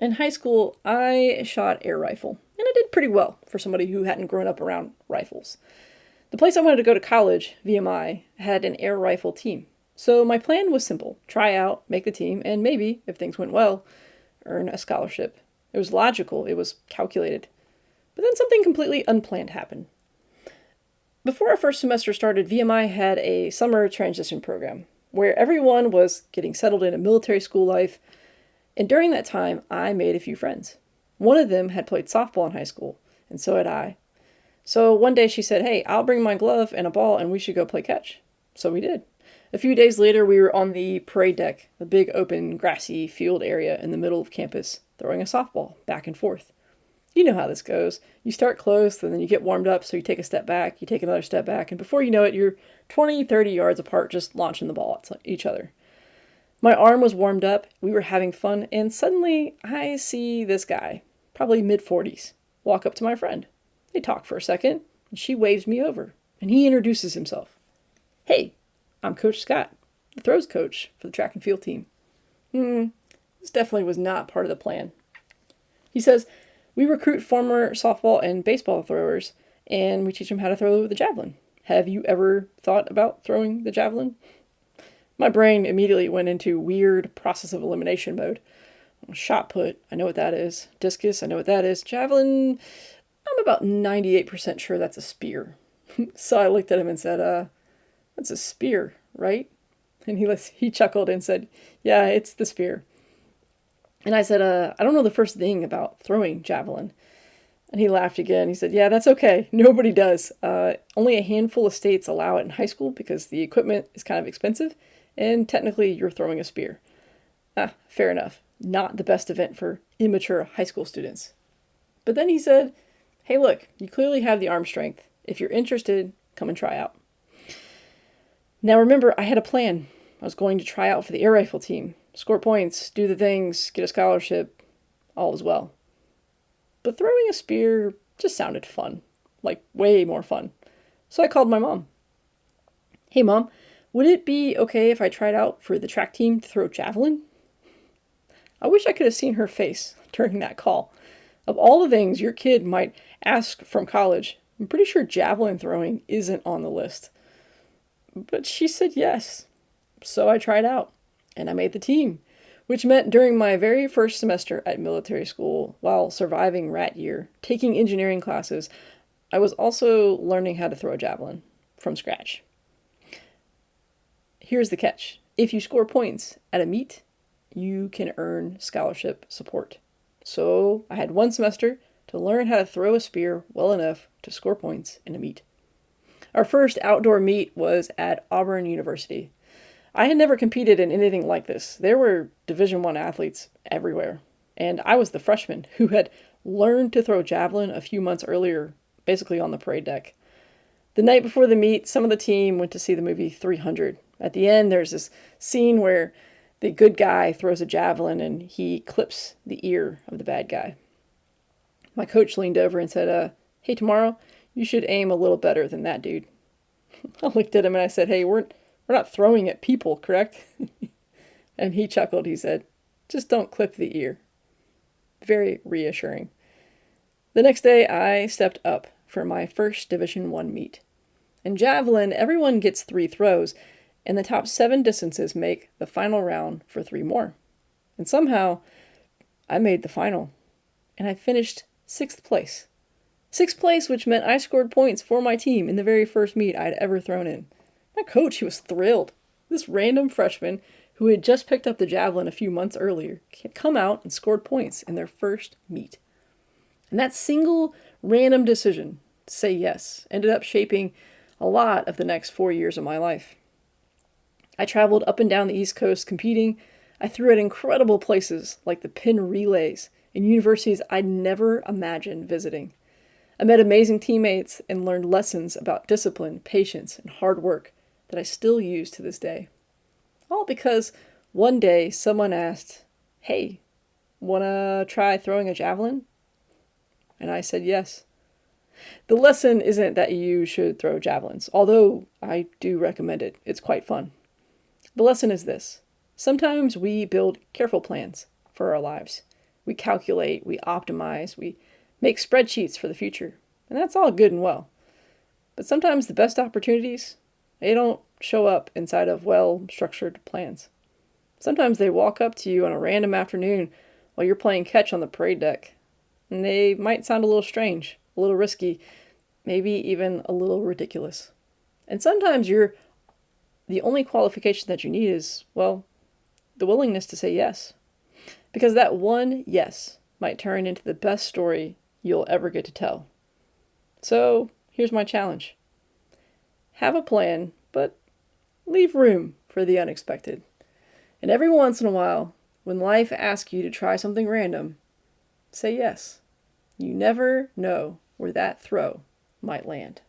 In high school, I shot air rifle, and I did pretty well for somebody who hadn't grown up around rifles. The place I wanted to go to college, VMI, had an air rifle team. So my plan was simple: try out, make the team, and maybe, if things went well, earn a scholarship. It was logical, it was calculated. But then something completely unplanned happened. Before our first semester started, VMI had a summer transition program where everyone was getting settled into military school life, and during that time, I made a few friends. One of them had played softball in high school, and so had I. So one day she said, "Hey, I'll bring my glove and a ball and we should go play catch." So we did. A few days later, we were on the parade deck, the big open grassy field area in the middle of campus, throwing a softball back and forth. You know how this goes. You start close, and then you get warmed up, so you take a step back, you take another step back, and before you know it, you're 20, 30 yards apart just launching the ball at each other. My arm was warmed up, we were having fun, and suddenly I see this guy, probably mid-40s, walk up to my friend. They talk for a second, and she waves me over, and he introduces himself. "Hey, I'm Coach Scott, the throws coach for the track and field team." This definitely was not part of the plan. He says, "We recruit former softball and baseball throwers, and we teach them how to throw the javelin. Have you ever thought about throwing the javelin?" My brain immediately went into weird process of elimination mode. Shot put, I know what that is. Discus, I know what that is. Javelin, I'm about 98% sure that's a spear. So I looked at him and said, "That's a spear, right?" And he chuckled and said, "Yeah, it's the spear." And I said, "I don't know the first thing about throwing javelin." And he laughed again. He said, "Yeah, that's okay. Nobody does. Only a handful of states allow it in high school because the equipment is kind of expensive, and technically you're throwing a spear." Fair enough. Not the best event for immature high school students. But then he said, "Hey, look, you clearly have the arm strength. If you're interested, come and try out." Now remember, I had a plan. I was going to try out for the air rifle team, score points, do the things, get a scholarship, all was well. But throwing a spear just sounded fun, like way more fun. So I called my mom. "Hey, Mom, would it be okay if I tried out for the track team to throw javelin?" I wish I could have seen her face during that call. Of all the things your kid might ask from college, I'm pretty sure javelin throwing isn't on the list. But she said yes. So I tried out, and I made the team, which meant during my very first semester at military school, while surviving rat year, taking engineering classes, I was also learning how to throw a javelin from scratch. Here's the catch. If you score points at a meet, you can earn scholarship support. So I had one semester to learn how to throw a spear well enough to score points in a meet. Our first outdoor meet was at Auburn University. I had never competed in anything like this. There were Division I athletes everywhere, and I was the freshman who had learned to throw javelin a few months earlier, basically on the parade deck. The night before the meet, some of the team went to see the movie 300. At the end, there's this scene where the good guy throws a javelin and he clips the ear of the bad guy. My coach leaned over and said, "Hey, tomorrow, you should aim a little better than that, dude." I looked at him and I said, "Hey, we're not throwing at people, correct?" And he chuckled. He said, "Just don't clip the ear." Very reassuring. The next day, I stepped up for my first Division I meet. In javelin, everyone gets 3 throws, and the top 7 distances make the final round for 3 more. And somehow, I made the final. And I finished 6th place. 6th place, which meant I scored points for my team in the very first meet I'd ever thrown in. My coach, he was thrilled. This random freshman who had just picked up the javelin a few months earlier had come out and scored points in their first meet. And that single random decision to say yes ended up shaping a lot of the next 4 years of my life. I traveled up and down the East Coast competing. I threw at incredible places like the pin relays in universities I'd never imagined visiting. I met amazing teammates and learned lessons about discipline, patience, and hard work that I still use to this day. All because one day someone asked, "Hey, wanna try throwing a javelin?" And I said yes. The lesson isn't that you should throw javelins, although I do recommend it. It's quite fun. The lesson is this: sometimes we build careful plans for our lives. We calculate, we optimize, we make spreadsheets for the future. And that's all good and well. But sometimes the best opportunities, they don't show up inside of well-structured plans. Sometimes they walk up to you on a random afternoon while you're playing catch on the parade deck. And they might sound a little strange, a little risky, maybe even a little ridiculous. And sometimes the only qualification that you need is, well, the willingness to say yes. Because that one yes might turn into the best story you'll ever get to tell. So here's my challenge. Have a plan, but leave room for the unexpected. And every once in a while, when life asks you to try something random, say yes. You never know where that throw might land.